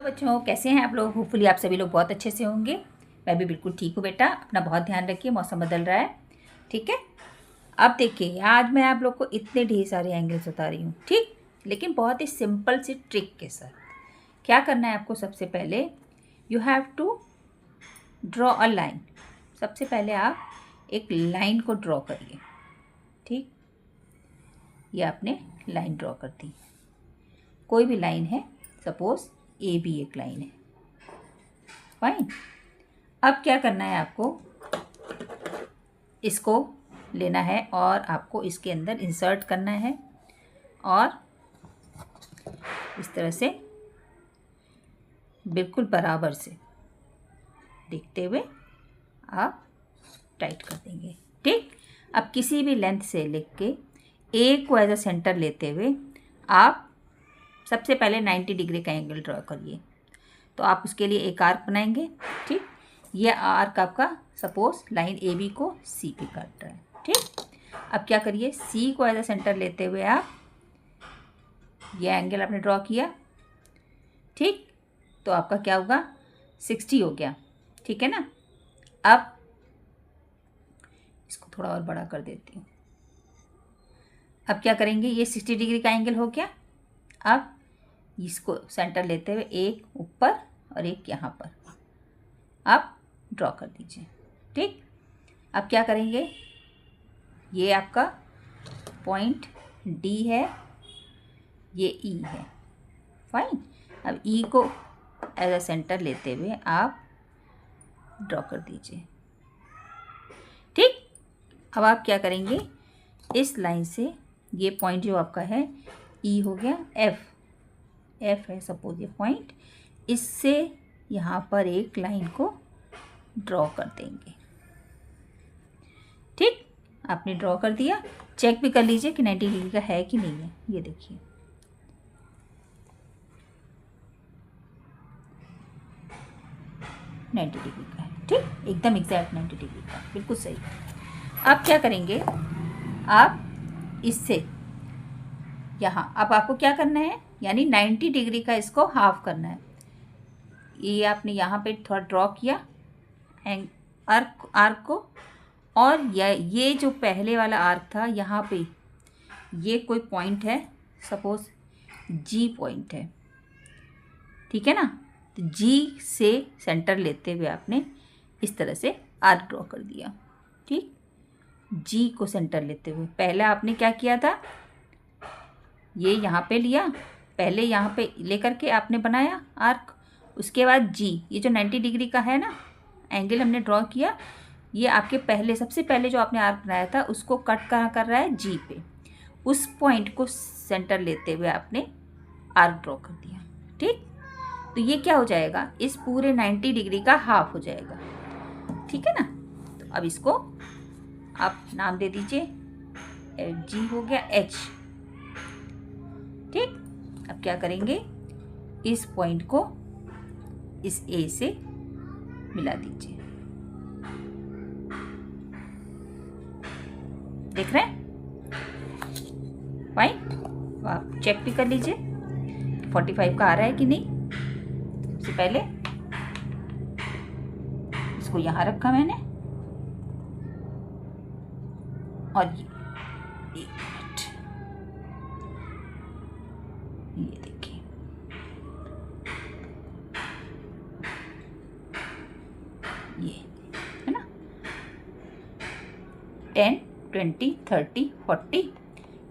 बच्चों, कैसे हैं आप लोग? होपफुली आप सभी लोग बहुत अच्छे से होंगे। मैं भी बिल्कुल ठीक हूँ बेटा। अपना बहुत ध्यान रखिए, मौसम बदल रहा है। ठीक है। अब देखिए, आज मैं आप लोग को इतने ढेर सारे एंगल्स बता रही हूँ, ठीक, लेकिन बहुत ही सिंपल सी ट्रिक के साथ। क्या करना है आपको? सबसे पहले you have to draw a line. सबसे पहले आप एक लाइन को ड्रॉ करिए। ठीक, ये आपने लाइन ड्रॉ कर दी। कोई भी लाइन है, सपोज ए बी एक लाइन है। फाइन। अब क्या करना है आपको? इसको लेना है और आपको इसके अंदर इंसर्ट करना है और इस तरह से बिल्कुल बराबर से देखते हुए आप टाइट कर देंगे। ठीक। अब किसी भी लेंथ से लेके ए को एज अ सेंटर लेते हुए आप सबसे पहले 90 डिग्री का एंगल ड्रॉ करिए। तो आप उसके लिए एक आर्क बनाएंगे। ठीक, ये आर्क आपका सपोज लाइन ए बी को सी पे काट रहा है। ठीक, अब क्या करिए? सी को एज अ सेंटर लेते हुए आप ये एंगल आपने ड्रॉ किया। ठीक, तो आपका क्या होगा? 60 हो गया। ठीक है ना। अब इसको थोड़ा और बड़ा कर देती हूँ। अब क्या करेंगे? ये 60 डिग्री का एंगल हो गया। अब इसको सेंटर लेते हुए एक ऊपर और एक यहाँ पर आप ड्रॉ कर दीजिए। ठीक, अब क्या करेंगे? ये आपका पॉइंट डी है, ये ई है। फाइन। अब ई को एज अ सेंटर लेते हुए आप ड्रॉ कर दीजिए। ठीक, अब आप क्या करेंगे? इस लाइन से ये पॉइंट जो आपका है ई हो गया, एफ है सपोज ये पॉइंट, इससे यहाँ पर एक लाइन को ड्रॉ कर देंगे। ठीक, आपने ड्रॉ कर दिया। चेक भी कर लीजिए कि 90 डिग्री का है कि नहीं है। ये देखिए, नाइन्टी डिग्री का है। ठीक, एकदम एग्जैक्ट 90 डिग्री का, बिल्कुल सही। आप क्या करेंगे? आप इससे यहाँ, अब आपको क्या करना है? यानी 90 डिग्री का इसको हाफ करना है। ये आपने यहाँ पे थोड़ा ड्रॉ किया आर्क को, और ये जो पहले वाला आर्क था यहाँ पे ये कोई पॉइंट है, सपोज जी पॉइंट है। ठीक है ना। तो जी से सेंटर लेते हुए आपने इस तरह से आर्क ड्रॉ कर दिया। ठीक, जी को सेंटर लेते हुए पहले आपने क्या किया था? ये यहाँ पे लिया, पहले यहाँ पे लेकर के आपने बनाया आर्क। उसके बाद जी, ये जो 90 डिग्री का है ना एंगल हमने ड्रॉ किया, ये आपके पहले सबसे पहले जो आपने आर्क बनाया था उसको कट कहाँ कर रहा है? जी पे। उस पॉइंट को सेंटर लेते हुए आपने आर्क ड्रॉ कर दिया। ठीक, तो ये क्या हो जाएगा? इस पूरे 90 डिग्री का हाफ हो जाएगा। ठीक है ना। तो अब इसको आप नाम दे दीजिए, जी हो गया एच। ठीक, अब क्या करेंगे? इस पॉइंट को इस ए से मिला दीजिए। देख रहे हैं? फाइन। आप चेक भी कर लीजिए 45 का आ रहा है कि नहीं। सबसे पहले इसको यहाँ रखा मैंने, और ये देखिए, ये है ना 10, 20, 30, 40,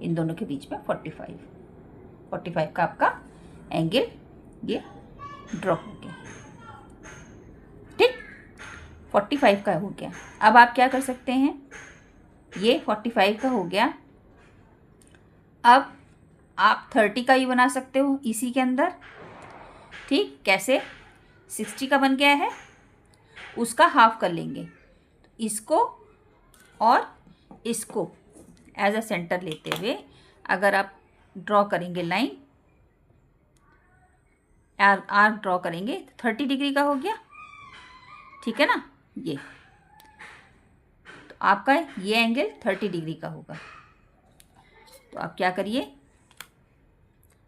इन दोनों के बीच में 45 का आपका एंगल ये ड्रॉ हो गया। ठीक, 45 का हो गया। अब आप क्या कर सकते हैं? ये 45 का हो गया। अब आप 30 का भी बना सकते हो इसी के अंदर। ठीक, कैसे? 60 का बन गया है, उसका हाफ कर लेंगे। इसको और इसको एज अ सेंटर लेते हुए अगर आप ड्रॉ करेंगे लाइन, आर्क ड्रॉ करेंगे तो 30 डिग्री का हो गया। ठीक है ना। ये तो आपका ये एंगल 30 डिग्री का होगा। तो आप क्या करिए?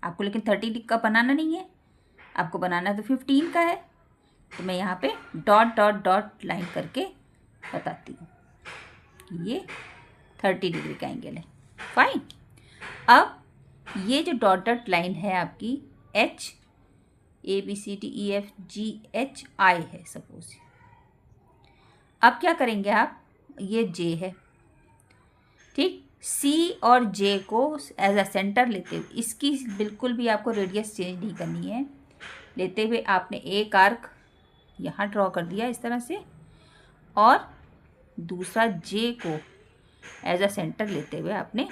आपको लेकिन 30 डिग्री का बनाना नहीं है, आपको बनाना तो 15 का है, तो मैं यहाँ पे डॉट डॉट डॉट लाइन करके बताती हूँ। ये 30 डिग्री का एंगल है। फाइन। अब ये जो डॉट डॉट लाइन है आपकी एच, ABCDEFGHI है सपोज। अब क्या करेंगे आप, ये जे है, ठीक। सी और जे को एज अ सेंटर लेते हुए, इसकी बिल्कुल भी आपको रेडियस चेंज नहीं करनी है, लेते हुए आपने एक आर्क यहाँ ड्रॉ कर दिया इस तरह से, और दूसरा जे को एज अ सेंटर लेते हुए आपने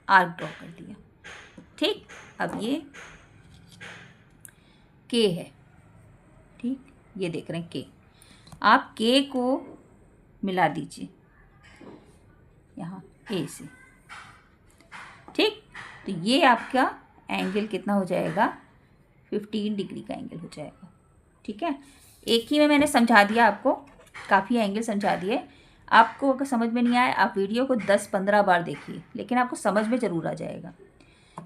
आर्क ड्रॉ कर दिया, ठीक। अब ये के है, ठीक, ये देख रहे हैं के। आप के को मिला दीजिए यहाँ ए से, ठीक। तो ये आपका एंगल कितना हो जाएगा, 15 डिग्री का एंगल हो जाएगा, ठीक है। एक ही में मैंने समझा दिया आपको, काफ़ी एंगल समझा दिए। आपको अगर समझ में नहीं आए, आप वीडियो को 10-15 बार देखिए, लेकिन आपको समझ में ज़रूर आ जाएगा,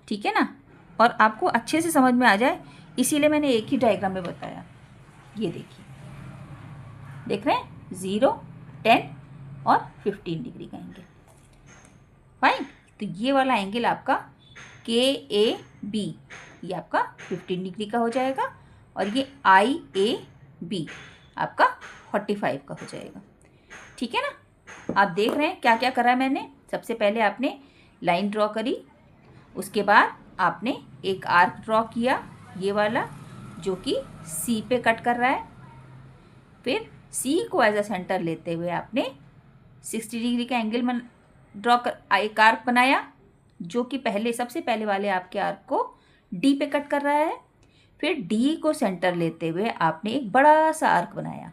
ठीक है ना। और आपको अच्छे से समझ में आ जाए, इसीलिए मैंने एक ही डायग्राम में बताया। ये देखिए, देख रहे हैं, 0, 10 और 15 डिग्री का एंगल। फाइन। तो ये वाला एंगल आपका KAB, ये आपका 15 डिग्री का हो जाएगा, और ये IAB आपका 45 का हो जाएगा, ठीक है ना। आप देख रहे हैं क्या क्या करा है मैंने। सबसे पहले आपने लाइन ड्रॉ करी, उसके बाद आपने एक आर्क ड्रॉ किया, ये वाला जो कि C पे कट कर रहा है। फिर C को एज अ सेंटर लेते हुए आपने 60 डिग्री का एंगल ड्रॉ कर एक आर्क बनाया, जो कि पहले सबसे पहले वाले आपके आर्क को D पे कट कर रहा है। फिर D को सेंटर लेते हुए आपने एक बड़ा सा आर्क बनाया,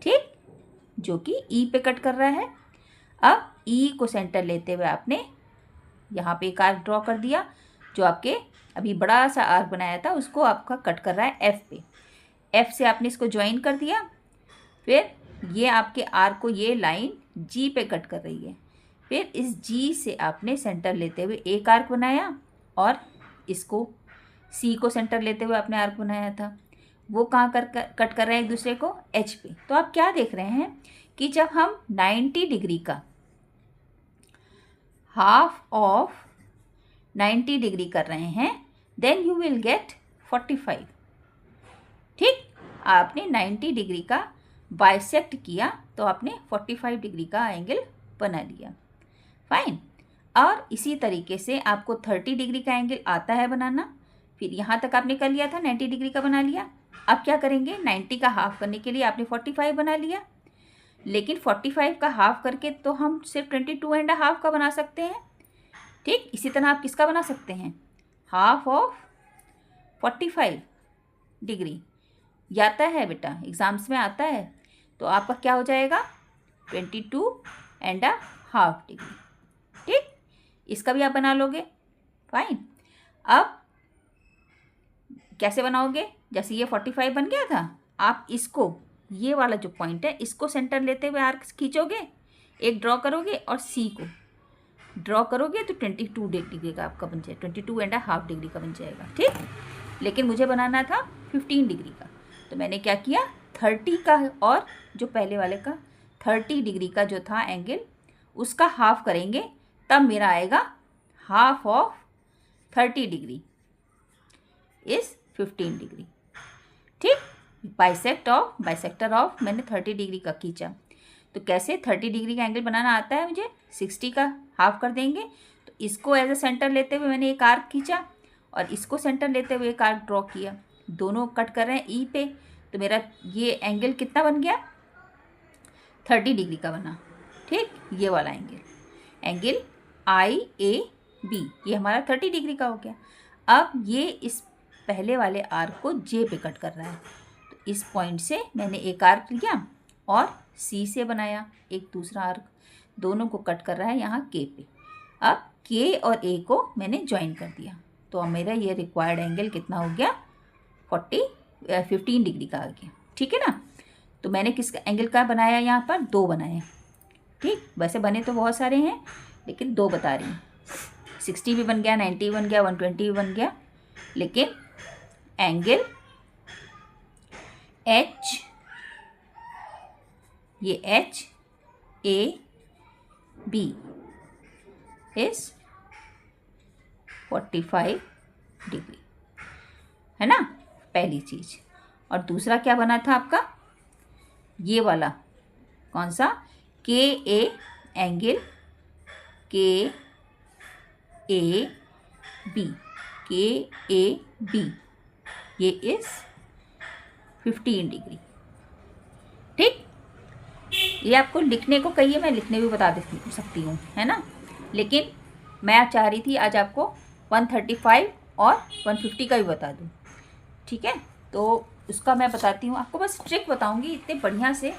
ठीक, जो कि E पे कट कर रहा है। अब E को सेंटर लेते हुए आपने यहाँ पे एक आर्क ड्रॉ कर दिया, जो आपके अभी बड़ा सा आर्क बनाया था उसको आपका कट कर रहा है F पे। F से आपने इसको ज्वाइन कर दिया। फिर ये आपके आर्क को ये लाइन G पे कट कर रही है। फिर इस G से आपने सेंटर लेते हुए एक आर्क बनाया, और इसको C को सेंटर लेते हुए आपने आर्क बनाया था, वो कहाँ कट कर रहे हैं एक दूसरे को, H पे। तो आप क्या देख रहे हैं कि जब हम 90 डिग्री का हाफ ऑफ 90 डिग्री कर रहे हैं, देन यू विल गेट 45, ठीक। आपने 90 डिग्री का बाइसेक्ट किया तो आपने 45 डिग्री का एंगल बना लिया। फाइन। और इसी तरीके से आपको 30 डिग्री का एंगल आता है बनाना। फिर यहाँ तक आपने कर लिया था, 90 डिग्री का बना लिया। अब क्या करेंगे, 90 का हाफ करने के लिए आपने 45 बना लिया, लेकिन 45 का हाफ करके तो हम सिर्फ 22.5 का बना सकते हैं, ठीक। इसी तरह आप किसका बना सकते हैं, हाफ ऑफ 45 डिग्री। आता है बेटा, एग्जाम्स में आता है। तो आपका क्या हो जाएगा, 22.5 डिग्री, ठीक। इसका भी आप बना लोगे। फाइन। अब कैसे बनाओगे, जैसे ये 45 बन गया था, आप इसको, ये वाला जो पॉइंट है, इसको सेंटर लेते हुए आर्क खींचोगे, एक ड्रॉ करोगे, और C को ड्रॉ करोगे तो 22 डिग्री का आपका बन जाएगा, 22.5 डिग्री का बन जाएगा, ठीक। लेकिन मुझे बनाना था 15 डिग्री का, तो मैंने क्या किया, 30 का और जो पहले वाले का 30 डिग्री का जो था एंगल, उसका हाफ करेंगे, तब मेरा आएगा half of 30 degree is 15 degree, ठीक। बाइसेक्टर ऑफ मैंने 30 डिग्री का खींचा। तो कैसे 30 डिग्री का एंगल बनाना आता है मुझे, 60 का हाफ कर देंगे, तो इसको एज अ सेंटर लेते हुए मैंने एक आर्क खींचा, और इसको सेंटर लेते हुए एक आर्क ड्रॉ किया, दोनों कट कर रहे हैं E पे। तो मेरा ये एंगल कितना बन गया, 30 डिग्री का बना, ठीक। ये वाला एंगल IAB, ये हमारा 30 डिग्री का हो गया। अब ये इस पहले वाले आर्क को J पे कट कर रहा है, तो इस पॉइंट से मैंने एक आर्क लिया और C से बनाया एक दूसरा आर्क, दोनों को कट कर रहा है यहाँ K पे। अब K और A को मैंने ज्वाइन कर दिया, तो अब मेरा ये रिक्वायर्ड एंगल कितना हो गया, 15 डिग्री का आ गया, ठीक है ना। तो मैंने किस एंगल का बनाया, यहाँ पर 2 बनाए, ठीक। वैसे बने तो बहुत सारे हैं, लेकिन 2 बता रही हूँ। 60 भी बन गया, 90 भी बन गया, 120 भी बन गया, लेकिन एंगल एच, ये H A B is 45 degree, है ना, पहली चीज। और दूसरा क्या बना था आपका, ये वाला कौन सा, के ए एंगल, के ए बी, के ए बी, ये इज 15 डिग्री। ठीक, ये आपको लिखने को कहिए, मैं लिखने भी बता सकती हूँ, है ना, लेकिन मैं चाह रही थी आज आपको 135 और 150 का भी बता दूँ। ठीक है, तो उसका मैं बताती हूँ आपको, बस ट्रिक बताऊँगी इतने बढ़िया से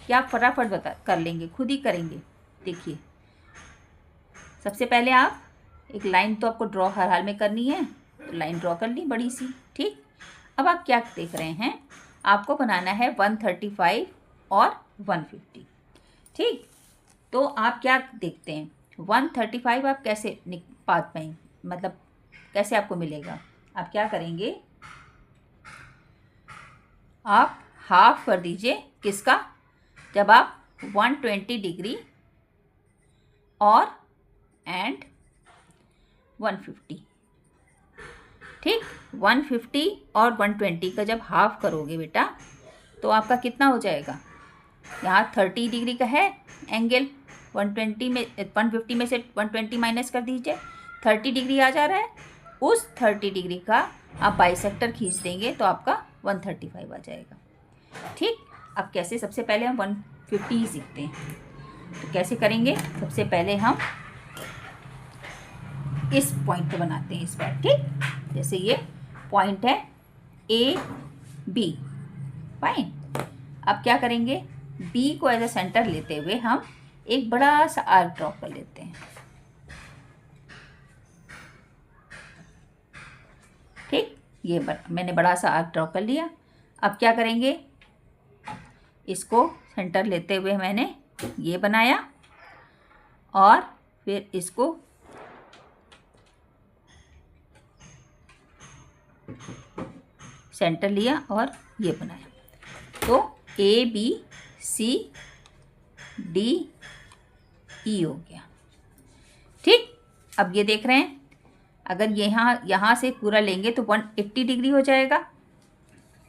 कि आप फटाफट कर लेंगे, खुद ही करेंगे। देखिए, सबसे पहले आप एक लाइन तो आपको ड्रॉ हर हाल में करनी है, तो लाइन ड्रॉ कर ली बड़ी सी। ठीक, अब आप क्या देख रहे हैं, आपको बनाना है 135 और 150। ठीक, तो आप क्या देखते हैं, 135 आप कैसे पा पाएंगे, मतलब कैसे आपको मिलेगा। आप क्या करेंगे, आप हाफ कर दीजिए, किसका, जब आप 120 डिग्री और एंड 150, ठीक, 150 और 120 का जब हाफ करोगे बेटा, तो आपका कितना हो जाएगा, यहाँ 30 डिग्री का है एंगल, 120 में 150 में से 120 माइनस कर दीजिए, 30 डिग्री आ जा रहा है, उस 30 डिग्री का आप बाइसेक्टर खींच देंगे तो आपका 135 आ जाएगा। ठीक, अब कैसे, सबसे पहले हम 150 ही सीखते हैं, तो कैसे करेंगे, सबसे पहले हम इस पॉइंट पे बनाते हैं इस बार। ठीक, जैसे ये पॉइंट है ए बी, फाइन। अब क्या करेंगे, बी को एज अ सेंटर लेते हुए हम एक बड़ा सा आर्क ड्रॉ कर लेते हैं। ठीक, ये मैंने बड़ा सा आर्क ड्रॉ कर लिया। अब क्या करेंगे, इसको सेंटर लेते हुए मैंने ये बनाया और फिर इसको सेंटर लिया और ये बनाया, तो A B C D E हो गया। ठीक, अब ये देख रहे हैं, अगर यहाँ से पूरा लेंगे तो 180 डिग्री हो जाएगा।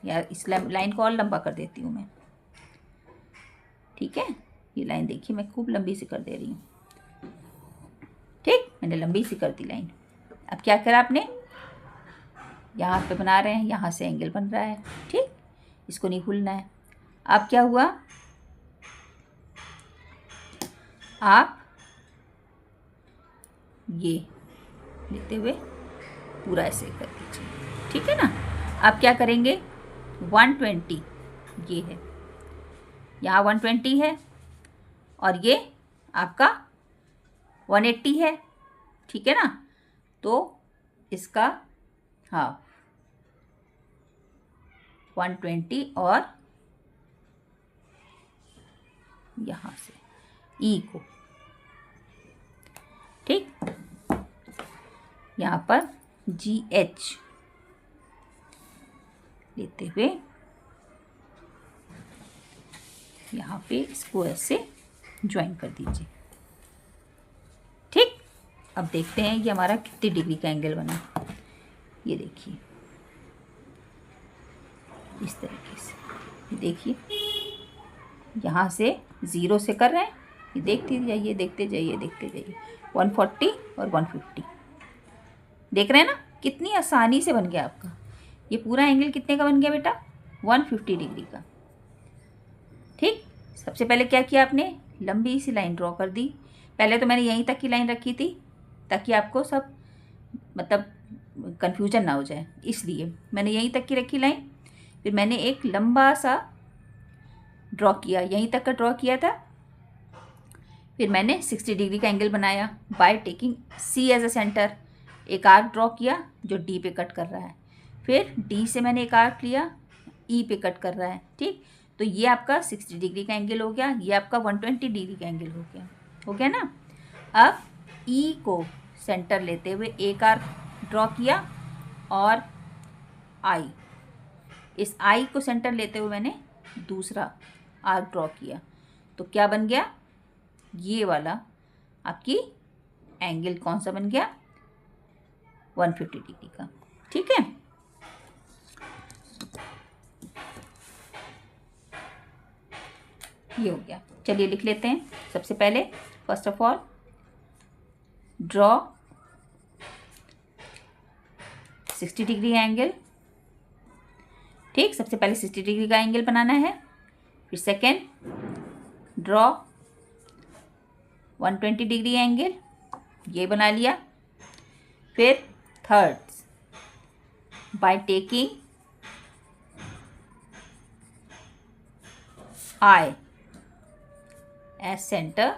यार इस लाइन को और लंबा कर देती हूँ मैं। ठीक है, ये लाइन देखिए मैं खूब लंबी सी कर दे रही हूँ। ठीक, मैंने लंबी सी कर दी लाइन। अब क्या करा आपने, यहाँ पे बना रहे हैं, यहाँ से एंगल बन रहा है। ठीक, इसको नहीं भूलना है। अब क्या हुआ, आप ये लेते हुए पूरा ऐसे कर दीजिए। ठीक है ना, आप क्या करेंगे, 120 ये है, यहाँ 120 है और ये आपका 180 है। ठीक है ना, तो इसका हाफ 120 और यहाँ से ई को, ठीक, यहाँ पर GH लेते हुए यहाँ पे इसको ऐसे ज्वाइन कर दीजिए। ठीक, अब देखते हैं ये हमारा कितनी डिग्री का एंगल बना। ये देखिए इस तरीके से, ये देखिए यहाँ से 0 से कर रहे हैं, ये देखते जाइए देखते जाइए देखते जाइए, 140 और 150 देख रहे हैं ना, कितनी आसानी से बन गया आपका। ये पूरा एंगल कितने का बन गया बेटा, 150 डिग्री का। ठीक, सबसे पहले क्या किया आपने, लंबी सी लाइन ड्रॉ कर दी। पहले तो मैंने यहीं तक की लाइन रखी थी ताकि आपको सब मतलब कन्फ्यूजन ना हो जाए, इसलिए मैंने यहीं तक की रखी लाइन। फिर मैंने एक लंबा सा ड्रॉ किया, यहीं तक का ड्रॉ किया था। फिर मैंने 60 डिग्री का एंगल बनाया by taking C as a centre. एक आर्क ड्रॉ किया जो डी पे कट कर रहा है, फिर डी से मैंने एक आर्क लिया ई पे कट कर रहा है। ठीक, तो ये आपका 60 डिग्री का एंगल हो गया, ये आपका 120 डिग्री का एंगल हो गया ना। अब ई को सेंटर लेते हुए एक आर्क ड्रॉ किया और आई, इस आई को सेंटर लेते हुए मैंने दूसरा आर्क ड्रॉ किया, तो क्या बन गया, ये वाला आपकी एंगल कौन सा बन गया, 150 डिग्री का। ठीक है, ये हो गया। चलिए लिख लेते हैं। सबसे पहले first of all draw 60 degree angle. ठीक, सबसे पहले 60 डिग्री का एंगल बनाना है। फिर सेकेंड ड्रॉ 120 डिग्री एंगल, ये बना लिया। फिर third by taking I as center,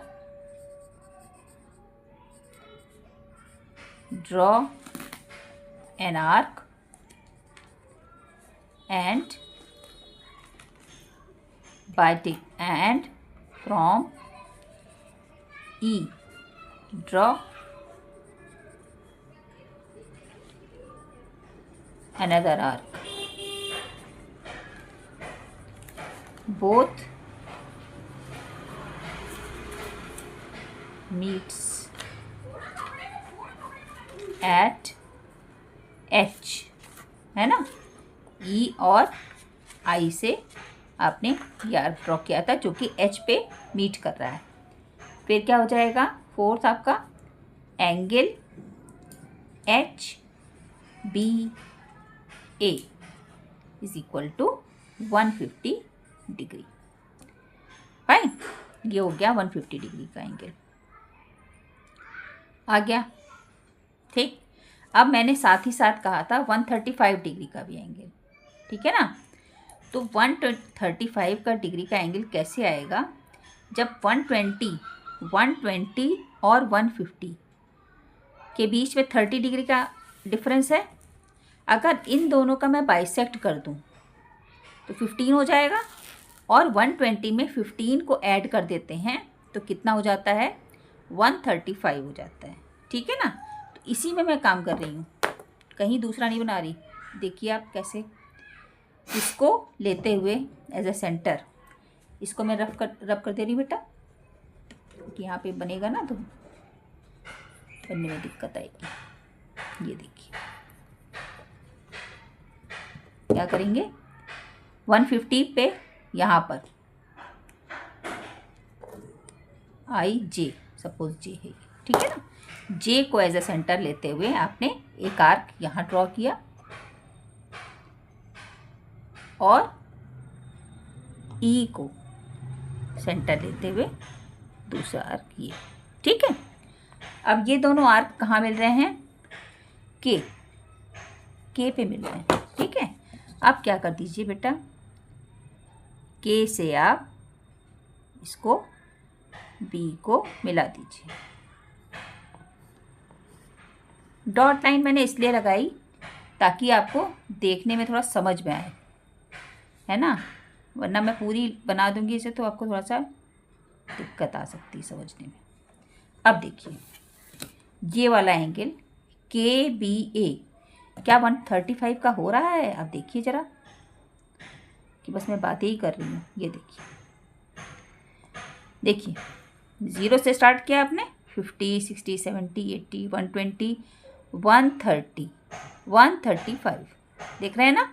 draw an arc and and from E draw another arc. Both meets at H, है ना। E और I से आपने ये आर्क ड्रॉ किया था जो कि H पे मीट कर रहा है। फिर क्या हो जाएगा, फोर्थ आपका angle H B A is equal to 150 degree. Fine, ये हो गया 150 डिग्री का एंगल आ गया। ठीक, अब मैंने साथ ही साथ कहा था 135 डिग्री का भी एंगल, ठीक है ना। तो 135 का डिग्री का एंगल कैसे आएगा, जब 120 और 150 के बीच में 30 डिग्री का डिफरेंस है। अगर इन दोनों का मैं बाइसेक्ट कर दूं तो 15 हो जाएगा, और 120 में 15 को ऐड कर देते हैं तो कितना हो जाता है, 135 हो जाता है। ठीक है ना, तो इसी में मैं काम कर रही हूँ, कहीं दूसरा नहीं बना रही। देखिए आप कैसे इसको लेते हुए एज ए सेंटर, इसको मैं रब कर दे रही हूँ बेटा, कि यहाँ पे बनेगा ना तो बनने में दिक्कत आएगी। ये देखिए क्या करेंगे, 150 पे यहाँ पर आई जे, सपोज जे है, ठीक है ना। जे को एज ए सेंटर लेते हुए आपने एक आर्क यहाँ ड्रॉ किया और ई को सेंटर लेते हुए दूसरा आर्क ये। ठीक है, अब ये दोनों आर्क कहाँ मिल रहे हैं, के पे मिल रहे हैं। ठीक है, आप क्या कर दीजिए बेटा, के से आप इसको बी को मिला दीजिए। डॉट लाइन मैंने इसलिए लगाई ताकि आपको देखने में थोड़ा समझ में आए, है ना, वरना मैं पूरी बना दूंगी इसे तो आपको थोड़ा सा दिक्कत आ सकती है समझने में। अब देखिए ये वाला एंगल के बी ए क्या 135 का हो रहा है, अब देखिए ज़रा, कि बस मैं बातें ही कर रही हूँ। ये देखिए 0 से स्टार्ट किया आपने, 50 60 70 80 120 130 135, देख रहे हैं ना,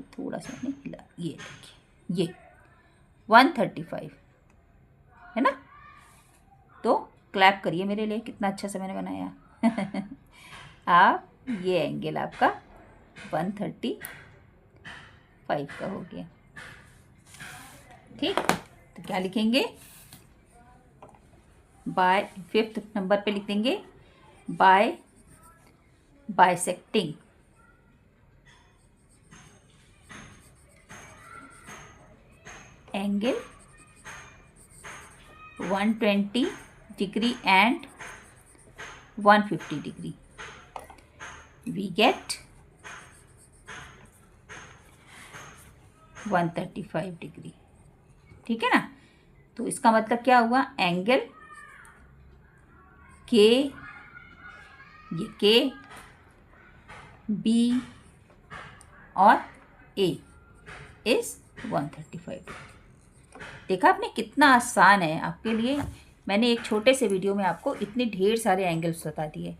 थोड़ा सा नहीं हिला, ये देखिए ये 135 है ना। तो क्लैप करिए मेरे लिए, कितना अच्छा से मैंने बनाया। आप ये एंगल आपका 135 का हो गया। ठीक, तो क्या लिखेंगे, बाय, फिफ्थ नंबर पे लिख देंगे bisecting angle 120 degree and 150 degree, we get 135 degree. ठीक है ना, तो इसका मतलब क्या हुआ, एंगल के, ये के बी और ए इज़ 135 डिग्री। देखा आपने कितना आसान है आपके लिए। मैंने एक छोटे से वीडियो में आपको इतने ढेर सारे एंगल्स बता दिए।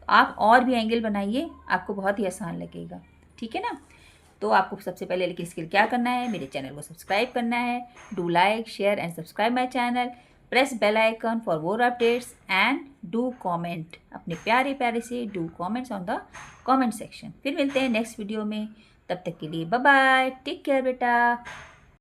आप और भी एंगल बनाइए, आपको बहुत ही आसान लगेगा। ठीक है ना। तो आपको सबसे पहले लेकिन इसके लिए क्या करना है, मेरे चैनल को सब्सक्राइब करना है। Do like share and subscribe my channel, press bell icon for more updates and do comment. अपने प्यारे प्यारे से do comments on the comment section. फिर मिलते हैं नेक्स्ट वीडियो में, तब तक के लिए बाय बाय, टेक केयर बेटा।